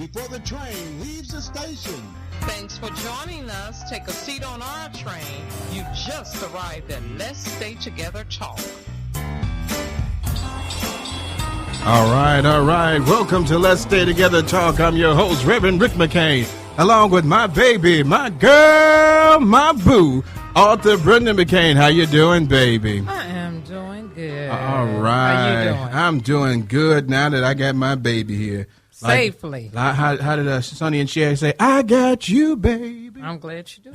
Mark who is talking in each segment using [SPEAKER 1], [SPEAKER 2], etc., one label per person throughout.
[SPEAKER 1] before the train leaves the station.
[SPEAKER 2] Thanks for joining us. Take a seat on our train. You just arrived at Let's Stay Together Talk.
[SPEAKER 3] All right. Welcome to Let's Stay Together Talk. I'm your host, Reverend Rick McCain, along with my baby, my girl, my boo, author Brenda McCain. How you doing, baby?
[SPEAKER 2] I am doing good.
[SPEAKER 3] All right.
[SPEAKER 2] How you doing?
[SPEAKER 3] I'm doing good now that I got my baby here.
[SPEAKER 2] Safely.
[SPEAKER 3] How did Sonny and Cher say, I got you, baby?
[SPEAKER 2] I'm glad you do.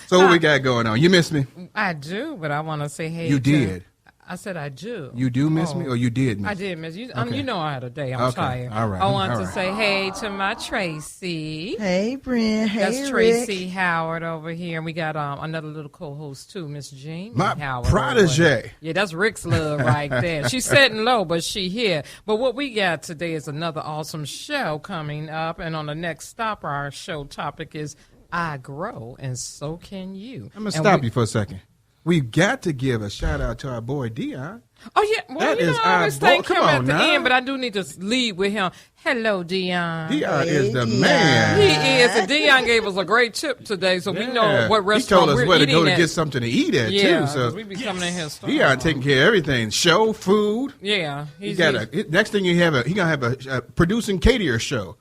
[SPEAKER 3] So what we got going on? You miss me?
[SPEAKER 2] I do, but I want to say hey.
[SPEAKER 3] You did.
[SPEAKER 2] I said I do.
[SPEAKER 3] You do miss me, or you did miss me?
[SPEAKER 2] I did miss you.
[SPEAKER 3] Okay.
[SPEAKER 2] You know I had a day. I'm tired.
[SPEAKER 3] All right.
[SPEAKER 2] I want to say hey to my Tracy.
[SPEAKER 4] Hey, Brent. Hey,
[SPEAKER 2] That's Tracy Howard over here. And we got another little co-host, too, Miss Jean.
[SPEAKER 3] My
[SPEAKER 2] Howard
[SPEAKER 3] protege.
[SPEAKER 2] Yeah, that's Rick's love right there. She's sitting low, but she here. But what we got today is another awesome show coming up. And on the next stop, our show topic is I Grow, and so can you.
[SPEAKER 3] I'm going to stop you for a second. We've got to give a shout out to our boy Dion.
[SPEAKER 2] Oh, yeah. Well,
[SPEAKER 3] that is
[SPEAKER 2] I always thank him at the
[SPEAKER 3] now.
[SPEAKER 2] end, but I do need to lead with him. Hello, Dion.
[SPEAKER 3] Dion is the man.
[SPEAKER 2] He is. And Dion gave us a great tip today, so we know what restaurant
[SPEAKER 3] He told us where to go to
[SPEAKER 2] at.
[SPEAKER 3] get something to eat at,
[SPEAKER 2] yeah,
[SPEAKER 3] too. So
[SPEAKER 2] we be coming in here starving.
[SPEAKER 3] Dion taking care of everything. Show, food.
[SPEAKER 2] Yeah.
[SPEAKER 3] Next thing he's going to have a producing caterer show.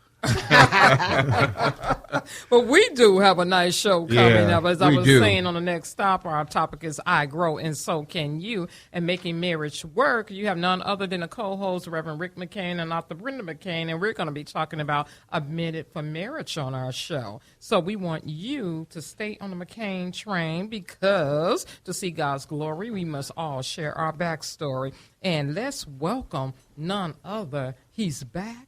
[SPEAKER 2] But we do have a nice show coming up. As I was saying on the next stop, our topic is I Grow, and so can you. And making marriage work, you have none other than a co-host, Reverend Rick McCain and author Brenda McCain, and we're going to be talking about a minute for marriage on our show. So we want you to stay on the McCain train, because to see God's glory, we must all share our backstory. And let's welcome none other. He's back.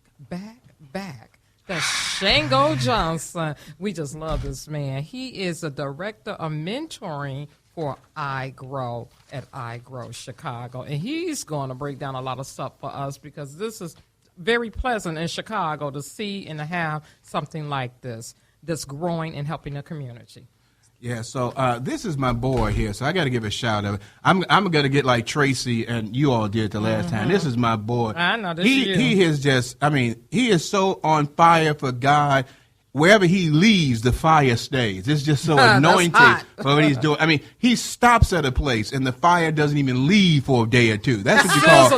[SPEAKER 2] That's Shango Johnson. We just love this man. He is a director of mentoring for I Grow at I Grow Chicago. And he's going to break down a lot of stuff for us, because this is very pleasant in Chicago to see and to have something like this that's growing and helping the community.
[SPEAKER 3] Yeah, so this is my boy here, so I got to give a shout out. I'm going to get like Tracy and you all did the last time. This is my boy.
[SPEAKER 2] I know, this is you.
[SPEAKER 3] He is just, he is so on fire for God. Wherever he leaves, the fire stays. It's just so anointed for what he's doing. He stops at a place, and the fire doesn't even leave for a day or two. That's what you call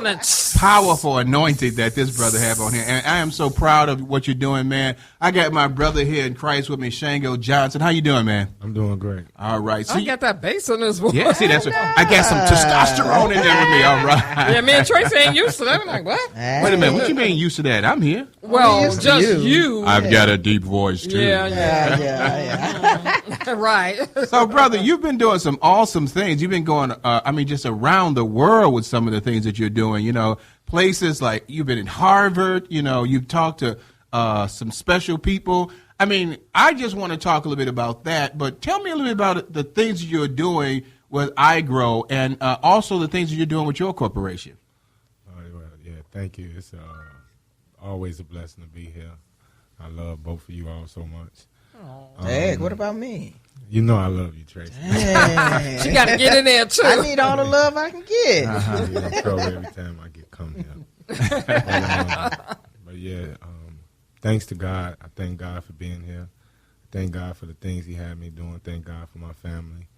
[SPEAKER 3] powerful anointed that this brother have on here. And I am so proud of what you're doing, man. I got my brother here in Christ with me, Shango Johnson. How you doing, man?
[SPEAKER 5] I'm doing great.
[SPEAKER 3] All right.
[SPEAKER 2] So I got that bass in his voice.
[SPEAKER 3] Yeah, see, that's what, I got some testosterone in there with me. All right.
[SPEAKER 2] Yeah, me and Tracy ain't used to that. I'm like, what?
[SPEAKER 3] Wait a minute. What you mean used to that? I'm here.
[SPEAKER 2] Well, just you.
[SPEAKER 3] I've got a deep voice, too.
[SPEAKER 2] Yeah. Right.
[SPEAKER 3] So, brother, you've been doing some awesome things. You've been going, just around the world with some of the things that you're doing. Places like you've been in Harvard. You've talked to some special people. I just want to talk a little bit about that. But tell me a little bit about the things you're doing with I Grow, and also the things that you're doing with your corporation.
[SPEAKER 5] Thank you. It's always a blessing to be here. I love both of you all so much.
[SPEAKER 4] Hey, what about me?
[SPEAKER 5] You know I love you, Tracy.
[SPEAKER 2] She got to get in there, too.
[SPEAKER 4] I need all the love I can get.
[SPEAKER 5] I throw every time I come here. Thanks to God. I thank God for being here. Thank God for the things he had me doing. Thank God for my family.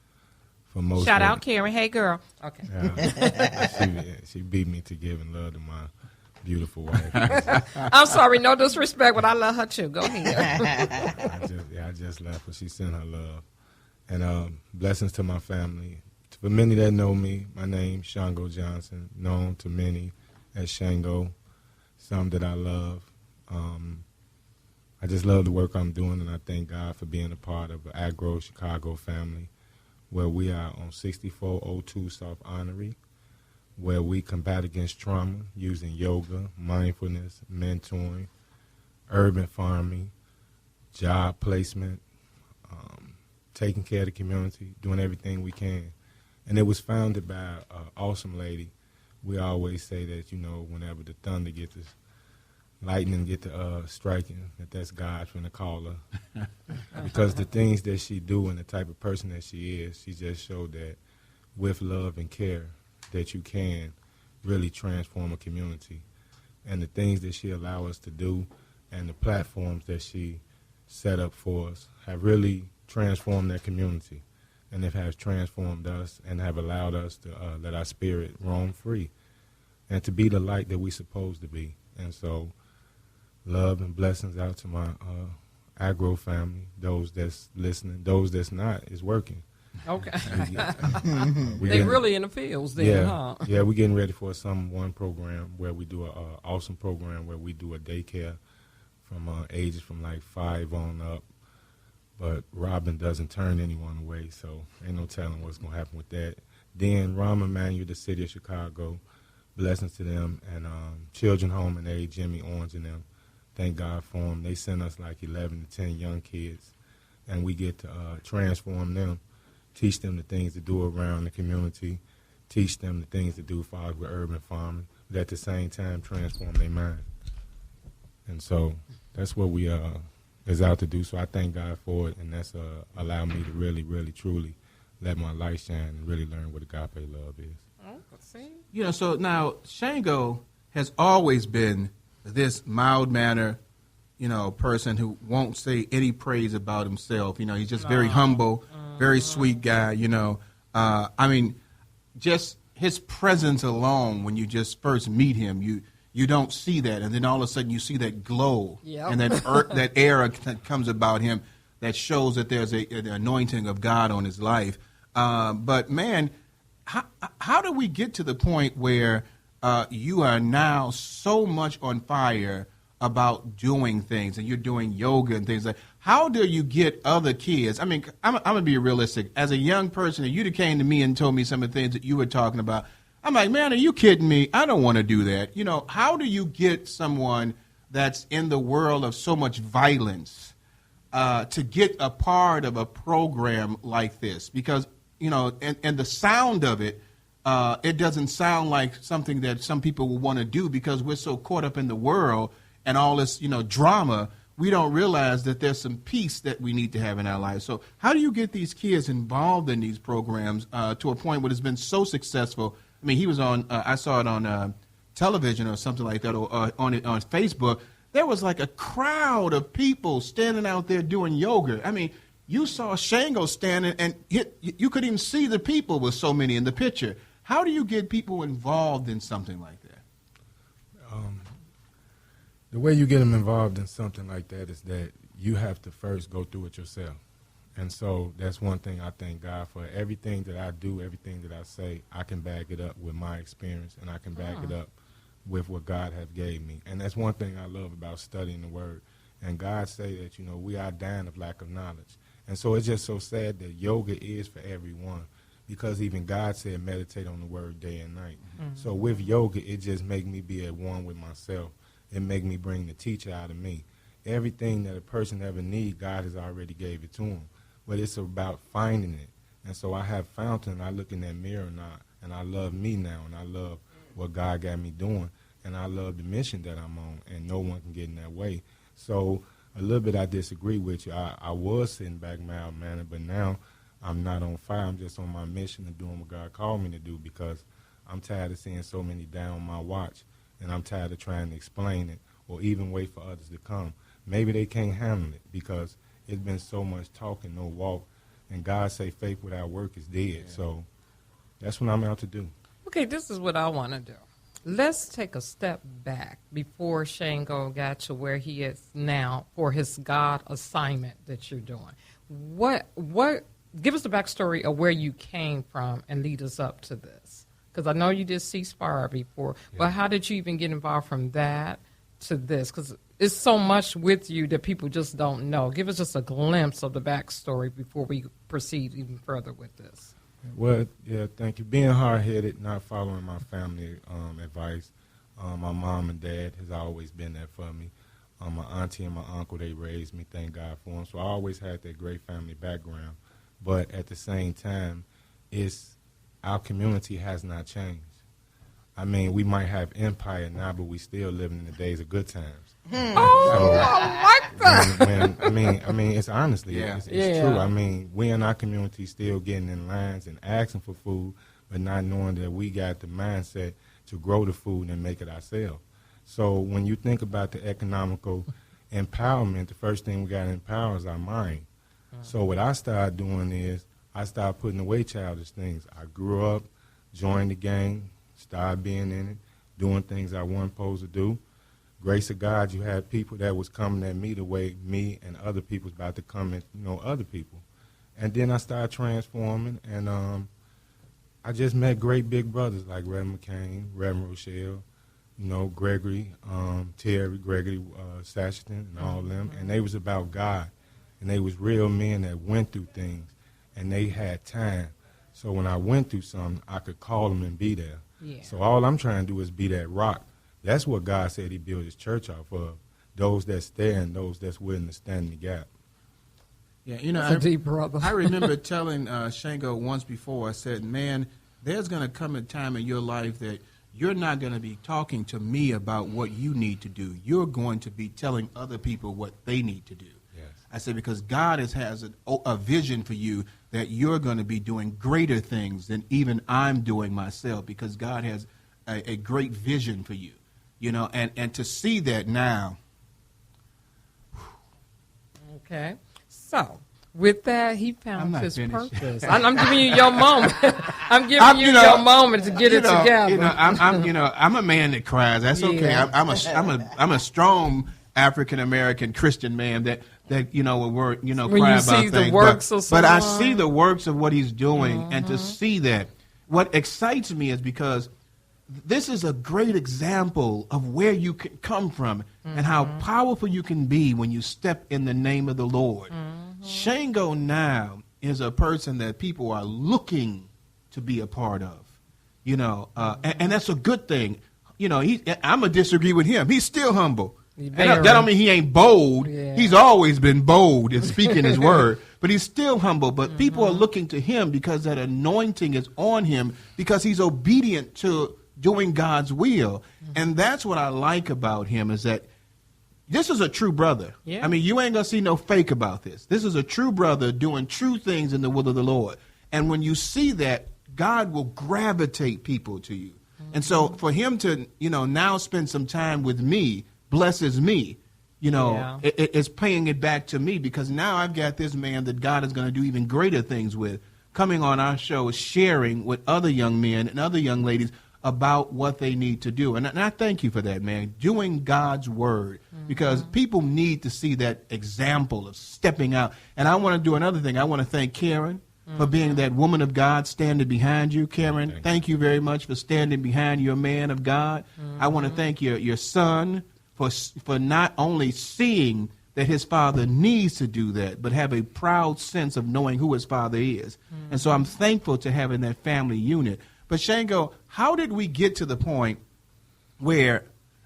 [SPEAKER 2] Shout out, Karen. Hey, girl. Okay.
[SPEAKER 5] She beat me to giving love to my beautiful wife.
[SPEAKER 2] I'm sorry, no disrespect, but I love her too. Go ahead.
[SPEAKER 5] I just left her. She sent her love. And blessings to my family. For many that know me, my name Shango Johnson, known to many as Shango, some that I love. I just love the work I'm doing, and I thank God for being a part of the Agro Chicago family, where we are on 6402 South Honorary, where we combat against trauma using yoga, mindfulness, mentoring, urban farming, job placement, taking care of the community, doing everything we can. And it was founded by an awesome lady. We always say that, whenever the thunder gets the lightning get to striking, that's God trying to call her. Because the things that she do and the type of person that she is, she just showed that with love and care that you can really transform a community. And the things that she allow us to do, and the platforms that she set up for us have really transformed that community, and it has transformed us and have allowed us to let our spirit roam free and to be the light that we're supposed to be. And so love and blessings out to my Agro family, those that's listening, those that's not, is working.
[SPEAKER 2] Okay.
[SPEAKER 5] They
[SPEAKER 2] really in the fields then, huh?
[SPEAKER 5] Yeah, we're getting ready for one program where we do an awesome program where we do a daycare from ages from like 5 on up. But Robin doesn't turn anyone away, so ain't no telling what's going to happen with that. Then Rahm Emanuel, the city of Chicago, blessings to them, and Children Home and Aid, Jimmy Orange and them. Thank God for them. They send us like 11 to 10 young kids, and we get to transform them, teach them the things to do around the community, teach them the things to do as far as with urban farming, but at the same time transform their mind. And so that's what we is out to do. So I thank God for it, and that's allowed me to really, really, truly let my light shine and really learn what agape love is.
[SPEAKER 2] Oh, see?
[SPEAKER 3] You know, so now Shango has always been this mild-mannered, person who won't say any praise about himself. He's just very humble, very sweet guy, I mean, just his presence alone, when you just first meet him, you don't see that, and then all of a sudden you see that glow and that air that comes about him that shows that there's an anointing of God on his life. But man, how do we get to the point where you are now so much on fire about doing things, and you're doing yoga and things like? How do you get other kids? I mean, I'm gonna be realistic. As a young person, if you'd have came to me and told me some of the things that you were talking about, I'm like, man, are you kidding me? I don't want to do that. How do you get someone that's in the world of so much violence to get a part of a program like this? Because, and the sound of it, it doesn't sound like something that some people will want to do because we're so caught up in the world and all this, drama. We don't realize that there's some peace that we need to have in our lives. So how do you get these kids involved in these programs to a point where it's been so successful? I mean, he was on, I saw it on television or something like that, or on Facebook. There was like a crowd of people standing out there doing yoga. I mean, you saw Shango standing, and you could even see the people with so many in the picture. How do you get people involved in something like that?
[SPEAKER 5] The way you get them involved in something like that is that you have to first go through it yourself. And so that's one thing I thank God for. Everything that I do, everything that I say, I can back it up with my experience, and I can back it up with what God has gave me. And that's one thing I love about studying the Word. And God say that, we are dying of lack of knowledge. And so it's just so sad that yoga is for everyone, because even God said meditate on the Word day and night. Mm-hmm. So with yoga, it just make me be at one with myself. It make me bring the teacher out of me. Everything that a person ever need, God has already gave it to him. But it's about finding it. And so I have found it, and I look in that mirror now, and I love me now, and I love what God got me doing, and I love the mission that I'm on, and no one can get in that way. So a little bit I disagree with you. I was sitting back mild-mannered, but now I'm not on fire. I'm just on my mission of doing what God called me to do, because I'm tired of seeing so many down my watch, and I'm tired of trying to explain it or even wait for others to come. Maybe they can't handle it because it's been so much talk and no walk. And God say faith without work is dead. Yeah. So that's what I'm out to do.
[SPEAKER 2] Okay, this is what I want to do. Let's take a step back before Shango got to where he is now for his God assignment that you're doing. What? Give us the backstory of where you came from and lead us up to this. Because I know you did Ceasefire before, but how did you even get involved from that to this? Because it's so much with you that people just don't know. Give us just a glimpse of the backstory before we proceed even further with this.
[SPEAKER 5] Well, yeah, thank you. Being hard-headed, not following my family advice. My mom and dad has always been there for me. My auntie and my uncle, they raised me, thank God for them. So I always had that great family background. But at the same time, our community has not changed. I mean, we might have empire now, but we still living in the days of good times.
[SPEAKER 2] I like that.
[SPEAKER 5] I mean, it's honestly, it's true. I mean, we in our community still getting in lines and asking for food, but not knowing that we got the mindset to grow the food and make it ourselves. So when you think about the economical empowerment, the first thing we got to empower is our mind. So what I started doing is I started putting away childish things. I grew up, joined the gang, started being in it, doing things I wasn't supposed to do. Grace of God, you had people that was coming at me the way me and other people was about to come at, other people. And then I started transforming, and I just met great big brothers like Reverend McCain, Reverend Rochelle, Gregory, Terry, Gregory Sashton, and all of them. And they was about God. And they was real men that went through things, and they had time. So when I went through something, I could call them and be there.
[SPEAKER 2] Yeah.
[SPEAKER 5] So all I'm trying to do is be that rock. That's what God said he built his church off of, those that's there and those that's willing to stand in the gap.
[SPEAKER 3] Yeah,
[SPEAKER 2] That's a deep brother.
[SPEAKER 3] I remember telling Shango once before, I said, man, there's going to come a time in your life that you're not going to be talking to me about what you need to do. You're going to be telling other people what they need to do.
[SPEAKER 5] Yes.
[SPEAKER 3] I said, because God has a vision for you that you're going to be doing greater things than even I'm doing myself, because God has a great vision for you, and to see that now.
[SPEAKER 2] Okay. So, with that, he found his
[SPEAKER 3] finished.
[SPEAKER 2] purpose. I'm giving you your moment. I'm giving you your moment to get it together.
[SPEAKER 3] I'm a man that cries. That's okay.
[SPEAKER 2] Yeah.
[SPEAKER 3] I'm a strong African American Christian man that will cry
[SPEAKER 2] When
[SPEAKER 3] about
[SPEAKER 2] you see
[SPEAKER 3] things.
[SPEAKER 2] the works of
[SPEAKER 3] but I
[SPEAKER 2] someone.
[SPEAKER 3] see the works of what he's doing, and to see that, what excites me is because this is a great example of where you can come from and how powerful you can be when you step in the name of the Lord. Shango now is a person that people are looking to be a part of, and that's a good thing. I'm going to disagree with him. He's still humble. And that don't mean he ain't bold.
[SPEAKER 2] Yeah.
[SPEAKER 3] He's always been bold in speaking his word, but he's still humble. But people are looking to him because that anointing is on him, because he's obedient to doing God's will. And that's what I like about him, is that this is a true brother.
[SPEAKER 2] Yeah.
[SPEAKER 3] I mean, you ain't going to see no fake about this. This is a true brother doing true things in the will of the Lord. And when you see that, God will gravitate people to you. And so for him to, now spend some time with me blesses me. It's paying it back to me, because now I've got this man that God is going to do even greater things with, coming on our show, sharing with other young men and other young ladies about what they need to do. And I thank you for that, man, doing God's word, because people need to see that example of stepping out. And I want to do another thing. I want to thank Karen for being that woman of God standing behind you. Karen, thank you very much for standing behind your man of God. I want to thank your son for not only seeing that his father needs to do that, but have a proud sense of knowing who his father is. And so I'm thankful to having that family unit. But Shango, how did we get to the point where,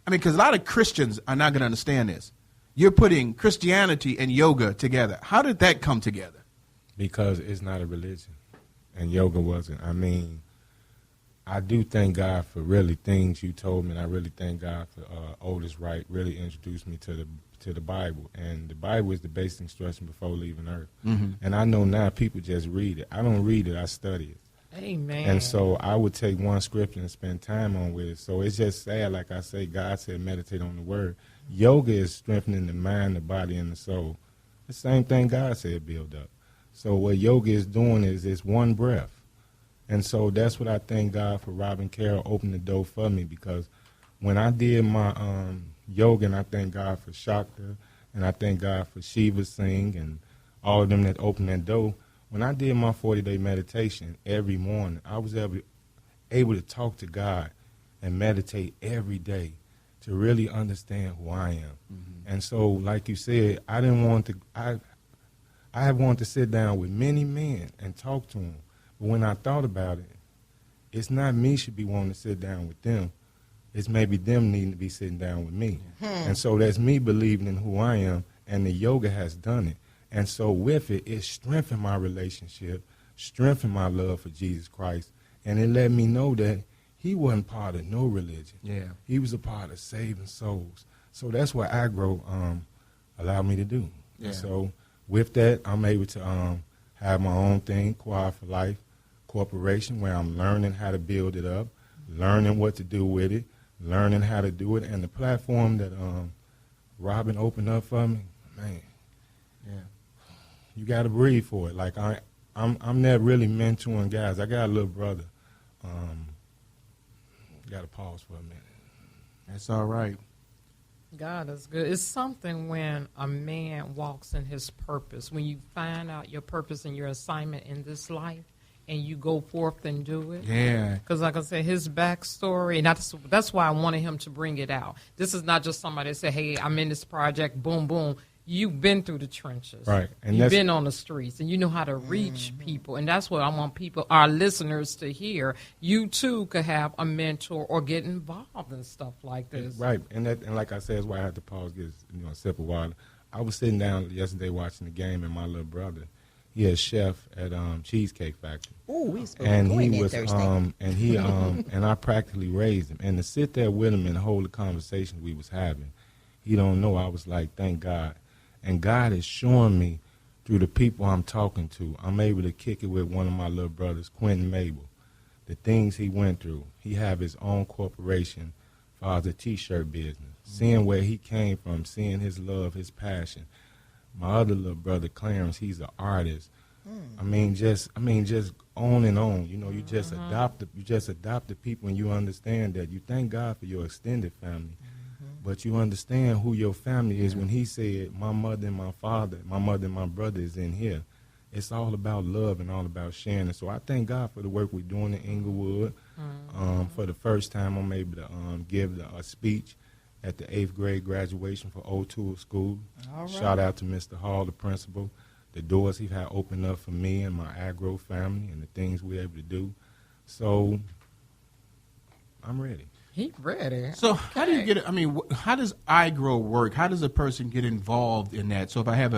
[SPEAKER 3] because a lot of Christians are not going to understand this. You're putting Christianity and yoga together. How did that come together?
[SPEAKER 5] Because it's not a religion, and yoga wasn't. I do thank God for really things you told me, and I really thank God for Otis Wright really introduced me to the Bible. And the Bible is the basic instruction before leaving earth. And I know now people just read it. I don't read it, I study it.
[SPEAKER 2] Amen.
[SPEAKER 5] And so I would take one scripture and spend time on with it. So it's just sad, like I say, God said meditate on the word. Yoga is strengthening the mind, the body, and the soul. The same thing God said build up. So what yoga is doing is it's one breath. And so that's what I thank God for. Robin Carroll opened the door for me, because when I did my yoga, and I thank God for Shakta, and I thank God for Shiva Singh and all of them that opened that door, when I did my 40-day meditation every morning, I was able to talk to God and meditate every day to really understand who I am. And so, like you said, I have wanted to sit down with many men and talk to them. But when I thought about it, it's not me should be wanting to sit down with them. It's maybe them needing to be sitting down with me. And so that's me believing in who I am, and the yoga has done it. And so with it, it strengthened my relationship, strengthened my love for Jesus Christ, and it let me know that he wasn't part of no religion.
[SPEAKER 3] Yeah.
[SPEAKER 5] He was a part of saving souls. So that's what Agro allowed me to do.
[SPEAKER 3] Yeah.
[SPEAKER 5] And so with that, I'm able to have my own thing, Choir for Life Corporation, where I'm learning how to build it up, learning what to do with it, learning how to do it, and the platform that Robin opened up for me, man.
[SPEAKER 3] Yeah.
[SPEAKER 5] You got to breathe for it. Like I'm not really mentoring guys. I got a little brother. Got to pause for a minute.
[SPEAKER 3] That's all right.
[SPEAKER 2] God is good. It's something when a man walks in his purpose, when you find out your purpose and your assignment in this life, and you go forth and do it.
[SPEAKER 3] Yeah.
[SPEAKER 2] Because like I said, his backstory, and that's why I wanted him to bring it out. This is not just somebody that said, hey, I'm in this project, boom, boom. You've been through the trenches.
[SPEAKER 5] Right. And
[SPEAKER 2] you've been on the streets, and you know how to reach people. And that's what I want our listeners to hear. You, too, could have a mentor or get involved in stuff like this.
[SPEAKER 5] Right. And like I said, that's why I had to pause, get a sip of water. I was sitting down yesterday watching the game, and my little brother, he is chef at Cheesecake Factory.
[SPEAKER 4] Ooh, we supposed
[SPEAKER 5] and
[SPEAKER 4] to go in
[SPEAKER 5] he
[SPEAKER 4] there
[SPEAKER 5] was
[SPEAKER 4] Thursday.
[SPEAKER 5] and he and I practically raised him, and to sit there with him and hold the conversation we was having, he don't know. I was like, thank God, and God is showing me through the people I'm talking to. I'm able to kick it with one of my little brothers, Quentin Mabel, the things he went through. He have his own corporation for the T-shirt business. Seeing where he came from, seeing his love, his passion. My other little brother, Clarence, he's an artist. I mean, just on and on. You know, you just adopt the people, and you understand that. You thank God for your extended family, but you understand who your family is. When he said, "My mother and my father, my mother and my brother is in here," it's all about love and all about sharing. And so I thank God for the work we're doing in Inglewood. For the first time, I'm able to give a speech at the 8th grade graduation for O'Toole School.
[SPEAKER 4] All right.
[SPEAKER 5] Shout out to Mr. Hall, the principal. The doors he had opened up for me and my agro family and the things we're able to do. So I'm ready.
[SPEAKER 2] He ready.
[SPEAKER 3] So how do you get it? I mean, how does iGrow work? How does a person get involved in that? So if I have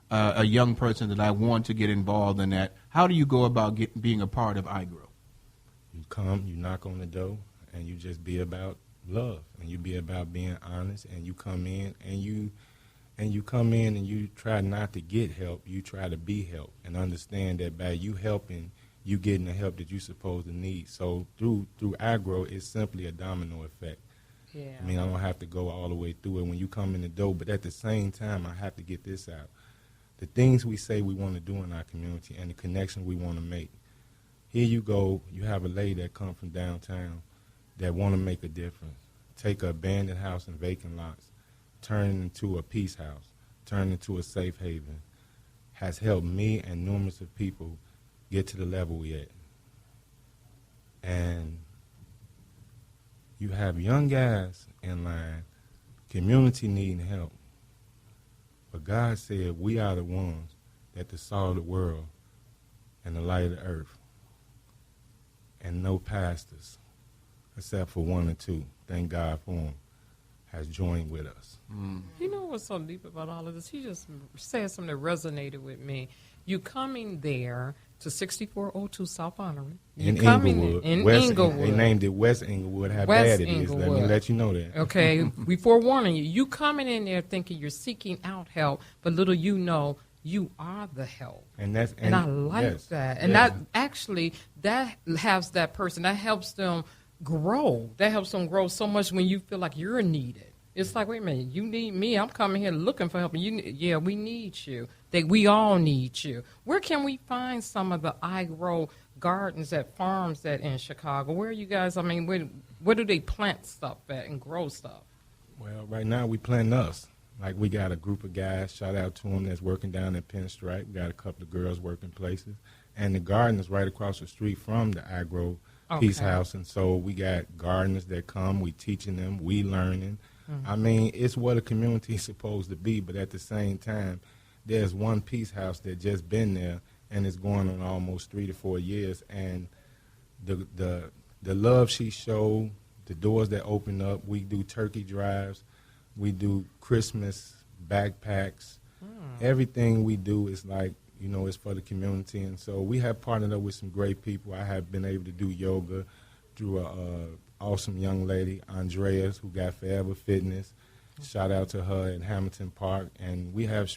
[SPEAKER 3] a young person that I want to get involved in that, how do you go about being a part of iGrow?
[SPEAKER 5] You come, you knock on the door, and you just be about love, and you be about being honest, and you come in and you try not to get help, you try to be helped, and understand that by you helping, you getting the help that you're supposed to need. So through agro, it's simply a domino effect.
[SPEAKER 2] Yeah.
[SPEAKER 5] I mean, I don't have to go all the way through it when you come in the door, but at the same time, I have to get this out. The things we say we want to do in our community and the connection we want to make. Here you go, you have a lady that come from downtown that want to make a difference. Take an abandoned house and vacant lots, turn it into a peace house, turn it into a safe haven, has helped me and numerous of people get to the level we at. And you have young guys in line, community needing help. But God said we are the ones that the salt of the world and the light of the earth. And no pastors, except for one or two, thank God for them, has joined with us.
[SPEAKER 2] You know what's so deep about all of this? He just said something that resonated with me. You coming there to 6402 South Honorary.
[SPEAKER 5] In Inglewood.
[SPEAKER 2] Inglewood.
[SPEAKER 5] They named it West Inglewood. How
[SPEAKER 2] West
[SPEAKER 5] bad it is. Let
[SPEAKER 2] Inglewood.
[SPEAKER 5] me let you know that.
[SPEAKER 2] Okay, we forewarning you. You coming in there thinking you're seeking out help, but little you know you are the help.
[SPEAKER 5] And that's
[SPEAKER 2] And I like that. And that actually, that has that person, that helps them grow. That helps them grow so much when you feel like you're needed. It's like, wait a minute, you need me. I'm coming here looking for help. And we need you. We all need you. Where can we find some of the iGrow gardens at farms that in Chicago? Where are you guys? I mean, where do they plant stuff at and grow stuff?
[SPEAKER 5] Well, right now we plant us. Like we got a group of guys, shout out to them, that's working down at Pinstripe. We got a couple of girls working places. And the garden is right across the street from the iGrow Peace House. And so we got gardeners that come, we teaching them, we learning. I mean, it's what a community is supposed to be, but at the same time, there's one Peace House that just been there, and it's going on almost 3 to 4 years. And the love she showed, the doors that open up, we do turkey drives, we do Christmas backpacks. Everything we do is like, it's for the community. And so we have partnered up with some great people. I have been able to do yoga through a awesome young lady, Andreas, who got Forever Fitness. Shout out to her in Hamilton Park. And we have,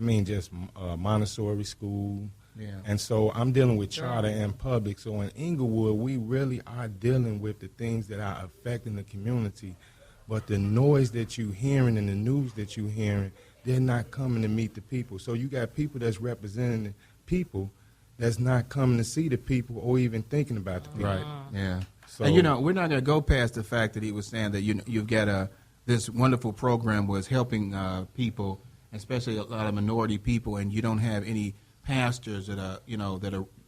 [SPEAKER 5] just Montessori school. Yeah. And so I'm dealing with charter and public. So in Inglewood, we really are dealing with the things that are affecting the community. But the noise that you hearing and the news that you hearing, they're not coming to meet the people. So you got people that's representing the people that's not coming to see the people or even thinking about the people.
[SPEAKER 3] Right. Yeah.
[SPEAKER 5] So,
[SPEAKER 3] and we're not going to go past the fact that he was saying that you've got this wonderful program was helping people, especially a lot of minority people, and you don't have any pastors that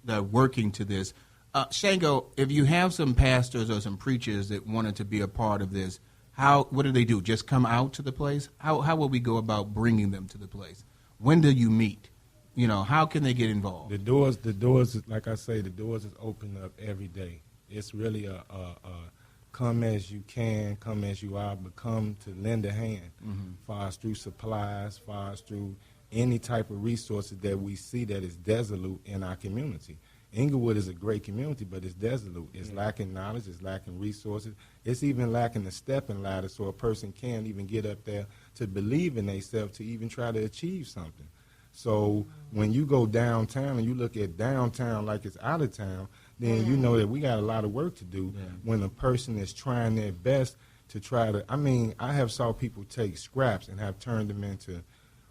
[SPEAKER 3] are working to this. Shango, if you have some pastors or some preachers that wanted to be a part of this, what do they do? Just come out to the place? How will we go about bringing them to the place? When do you meet? How can they get involved?
[SPEAKER 5] The doors, like I say, the doors is open up every day. It's really a come as you can, come as you are, but come to lend a hand, far as through supplies, far as through any type of resources that we see that is desolate in our community. Inglewood is a great community, but it's desolate. It's lacking knowledge. It's lacking resources. It's even lacking a stepping ladder so a person can't even get up there to believe in themselves to even try to achieve something. So when you go downtown and you look at downtown like it's out of town, then you know that we got a lot of work to do when a person is trying their best to try to, I have saw people take scraps and have turned them into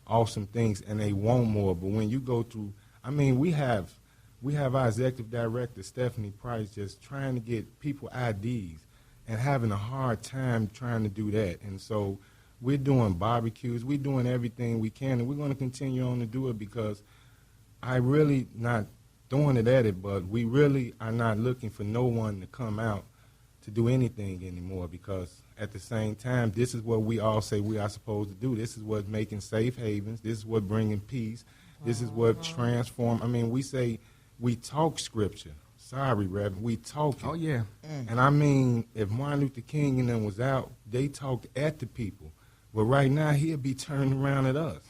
[SPEAKER 5] awesome things and they want more. But when you go through, we have our executive director, Stephanie Price, just trying to get people IDs and having a hard time trying to do that. And so we're doing barbecues. We're doing everything we can, and we're going to continue on to do it because I really not throwing it at it, but we really are not looking for no one to come out to do anything anymore because at the same time, this is what we all say we are supposed to do. This is what's making safe havens. This is what bringing peace. This is what transform. We say we talk scripture. Sorry, Reverend, we talk it.
[SPEAKER 3] Oh, yeah.
[SPEAKER 5] And if Martin Luther King and them was out, they talked at the people. But right now, he'll be turning around at us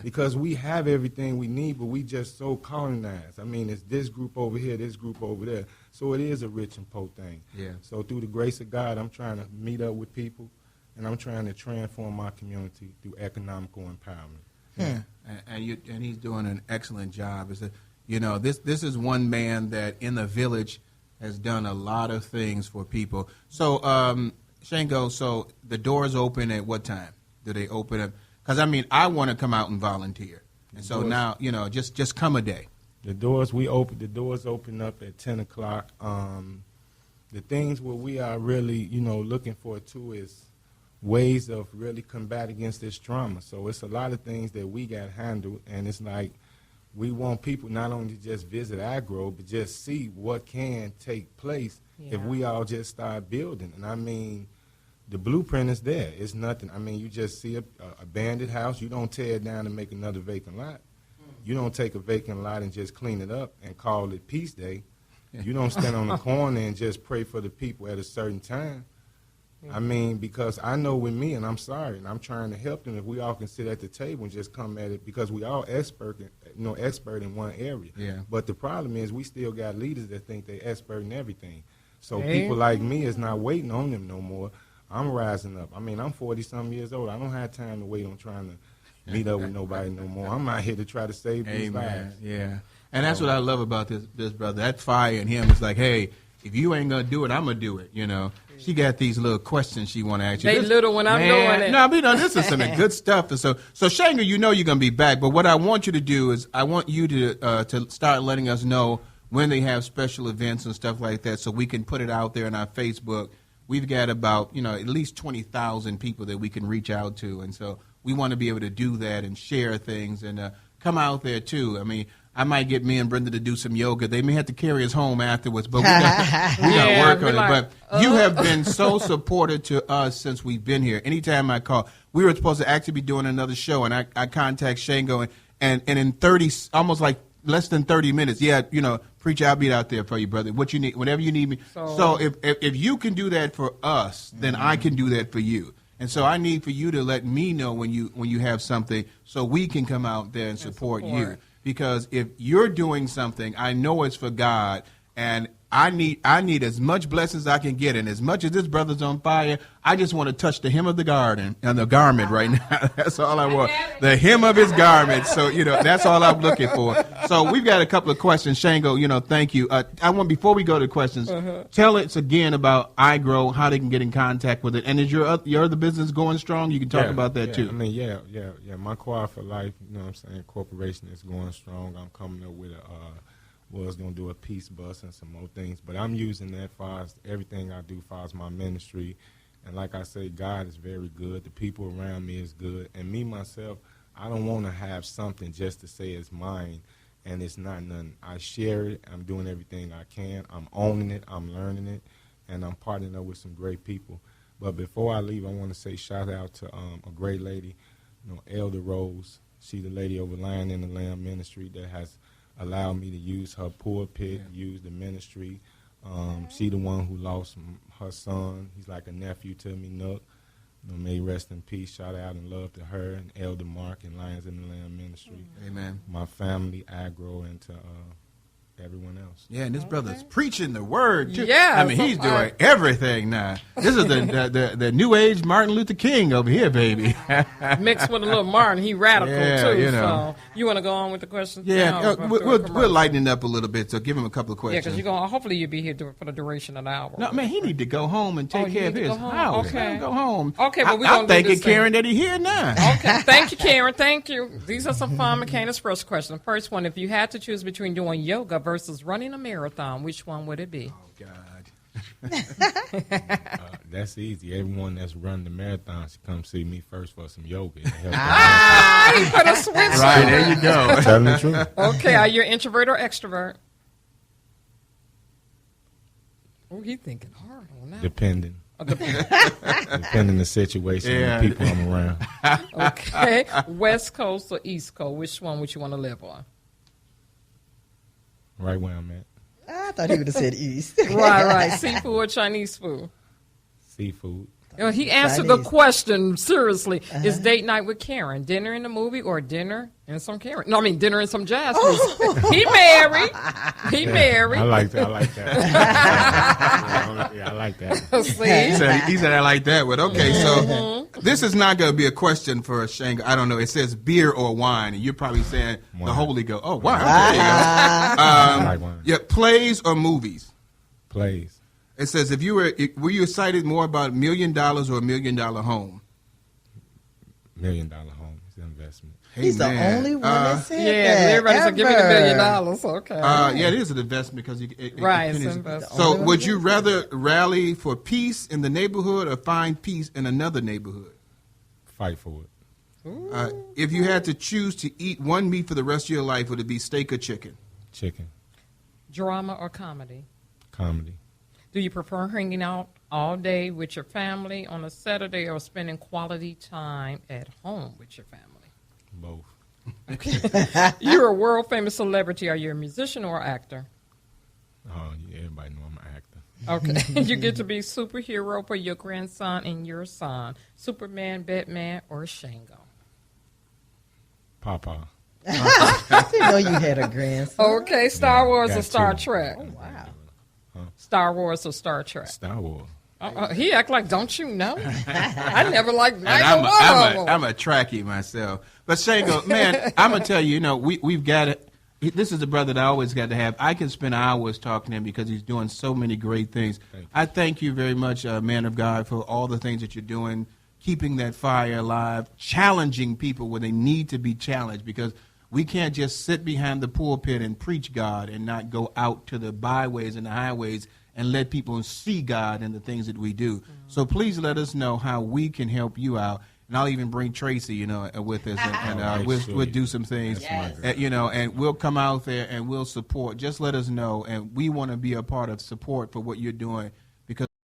[SPEAKER 5] because we have everything we need, but we just so colonized. It's this group over here, this group over there. So it is a rich and poor thing.
[SPEAKER 3] Yeah.
[SPEAKER 5] So through the grace of God, I'm trying to meet up with people, and I'm trying to transform my community through economical empowerment.
[SPEAKER 3] And he's doing an excellent job. This is one man that in the village has done a lot of things for people. So, Shango, so the doors open at what time? Do they open up? Because, I want to come out and volunteer. And so now, just come a day.
[SPEAKER 5] The doors open up at 10 o'clock. The things where we are really, looking for, too, is ways of really combat against this trauma. So it's a lot of things that we got handled, and it's like we want people not only to just visit Agro, but just see what can take place if we all just start building. And the blueprint is there. It's nothing. You just see a abandoned house. You don't tear it down and make another vacant lot. You don't take a vacant lot and just clean it up and call it Peace Day. You don't stand on the corner and just pray for the people at a certain time. Because I know with me, and I'm sorry, and I'm trying to help them, if we all can sit at the table and just come at it, because we all expert in one area. Yeah. But the problem is we still got leaders that think they're expert in everything. So people like me is not waiting on them no more. I'm rising up. I'm 40-some years old. I don't have time to wait on trying to meet up with nobody no more. I'm out here to try to save these lives.
[SPEAKER 3] Yeah. And that's what I love about this brother. That fire in him is like, hey, if you ain't going to do it, I'm going to do it, She got these little questions she want to ask you.
[SPEAKER 2] They little when I'm doing it.
[SPEAKER 3] No, this is some good stuff. And so Shango, you're going to be back. But what I want you to do is I want you to start letting us know when they have special events and stuff like that so we can put it out there on our Facebook. We've got about, at least 20,000 people that we can reach out to. And so we want to be able to do that and share things and come out there, too. I might get me and Brenda to do some yoga. They may have to carry us home afterwards, but we got to work on it. But you have been so supportive to us since we've been here. Anytime I call, we were supposed to actually be doing another show, and I contact Shango, and in 30, almost like less than 30 minutes, preacher, I'll be out there for you, brother. What you need, whenever you need me. So if you can do that for us, then I can do that for you. And so I need for you to let me know when you have something so we can come out there and support you. Because if you're doing something, I know it's for God, and I need as much blessings as I can get, and as much as this brother's on fire, I just want to touch the hem of the garden and the garment right now. That's all I want. The hem of his garment. So, that's all I'm looking for. So we've got a couple of questions. Shango, thank you. I want, before we go to questions, tell us again about iGrow, how they can get in contact with it. And is your other business going strong? You can talk about that too.
[SPEAKER 5] I mean, yeah. My Choir for Life, corporation is going strong. I'm coming up with was going to do a peace bus and some more things. But I'm using that for everything I do for my ministry. And like I say, God is very good. The people around me is good. And me, myself, I don't want to have something just to say it's mine and it's not nothing. I share it. I'm doing everything I can. I'm owning it. I'm learning it. And I'm partnering up with some great people. But before I leave, I want to say shout out to a great lady, Elder Rose. She's the lady over Lion in the Lamb Ministry that has allowed me to use her pulpit, use the ministry. She the one who lost her son. He's like a nephew to me, Nook. May he rest in peace. Shout out and love to her and Elder Mark and Lions in the Lamb Ministry.
[SPEAKER 3] Amen.
[SPEAKER 5] My family, Agro, and to everyone else.
[SPEAKER 3] Yeah, and this brother's preaching the word too.
[SPEAKER 2] Yeah,
[SPEAKER 3] I mean, he's doing everything now. This is the new age Martin Luther King over here, baby.
[SPEAKER 2] Mixed with a little Martin, he radical too.
[SPEAKER 3] You know.
[SPEAKER 2] So you want to go on with the questions?
[SPEAKER 3] Yeah, we'll lighten it up a little bit. So give him a couple of questions.
[SPEAKER 2] Yeah, because you're going. Hopefully you'll be here for the duration of the hour.
[SPEAKER 3] No, man, he need to go home and take care of his house.
[SPEAKER 2] Okay,
[SPEAKER 3] go home.
[SPEAKER 2] Okay, but
[SPEAKER 3] I'm thanking Karen that he's here now.
[SPEAKER 2] Okay, thank you, Karen. Thank you. These are some fun McCain's first question. The first one: if you had to choose between doing yoga versus running a marathon, which one would it be?
[SPEAKER 3] Oh, God.
[SPEAKER 5] That's easy. Everyone that's running the marathon should come see me first for some yoga.
[SPEAKER 2] He put a switch
[SPEAKER 3] Right,
[SPEAKER 2] on.
[SPEAKER 3] there you go.
[SPEAKER 5] Telling the truth.
[SPEAKER 2] Okay, are you an introvert or extrovert? Oh, he's thinking hard on that.
[SPEAKER 5] Depending. Depending the situation and the people I'm around.
[SPEAKER 2] Okay, West Coast or East Coast, which one would you want to live on?
[SPEAKER 5] Right where I'm at.
[SPEAKER 4] I thought he would have said East.
[SPEAKER 2] Right. Seafood or Chinese food?
[SPEAKER 5] Seafood.
[SPEAKER 2] He answered the question seriously. Is date night with Karen dinner in the movie or dinner and some Karen? No, I mean dinner and some jazz music. He married. I
[SPEAKER 5] like that. Yeah, I like that.
[SPEAKER 2] See?
[SPEAKER 3] He said I like that one. Okay, so this is not going to be a question for Shango. I don't know. It says beer or wine, and you're probably saying
[SPEAKER 5] wine.
[SPEAKER 3] The Holy Ghost. Oh, wine. There you go.
[SPEAKER 5] I like wine.
[SPEAKER 3] Yeah, plays or movies?
[SPEAKER 5] Plays.
[SPEAKER 3] It says, were you excited more about $1 million or $1 million home?
[SPEAKER 5] $1 million home. It's an investment.
[SPEAKER 4] He's the only one that said that.
[SPEAKER 2] Everybody said, give me the $1 million. Okay.
[SPEAKER 3] Yeah, it is an investment because
[SPEAKER 2] right. It's investment.
[SPEAKER 3] So, would you rather rally for peace in the neighborhood or find peace in another neighborhood?
[SPEAKER 5] Fight for it.
[SPEAKER 3] If you had to choose to eat one meat for the rest of your life, would it be steak or chicken?
[SPEAKER 5] Chicken.
[SPEAKER 2] Drama or comedy?
[SPEAKER 5] Comedy.
[SPEAKER 2] Do you prefer hanging out all day with your family on a Saturday or spending quality time at home with your family?
[SPEAKER 5] Both.
[SPEAKER 2] You're a world-famous celebrity. Are you a musician or actor?
[SPEAKER 5] Oh, yeah, everybody know I'm an actor.
[SPEAKER 2] Okay. You get to be superhero for your grandson and your son. Superman, Batman, or Shango?
[SPEAKER 5] Papa.
[SPEAKER 4] I didn't know you had a grandson.
[SPEAKER 2] Okay. Star Wars or Star
[SPEAKER 5] two.
[SPEAKER 2] Trek?
[SPEAKER 4] Oh, wow.
[SPEAKER 2] Star Wars or Star Trek?
[SPEAKER 5] Star Wars.
[SPEAKER 2] He act like, don't you know? I never liked neither
[SPEAKER 3] And
[SPEAKER 2] one of them.
[SPEAKER 3] I'm a Trekkie myself. But Shango, man, I'm going to tell you, we've got it. This is a brother that I always got to have. I can spend hours talking to him because he's doing so many great things. I thank you very much, man of God, for all the things that you're doing, keeping that fire alive, challenging people where they need to be challenged, because we can't just sit behind the pulpit and preach God and not go out to the byways and the highways and let people see God in the things that we do. So please let us know how we can help you out. And I'll even bring Tracy, with us, and we'll do some things, and we'll come out there and we'll support. Just let us know, and we want to be a part of support for what you're doing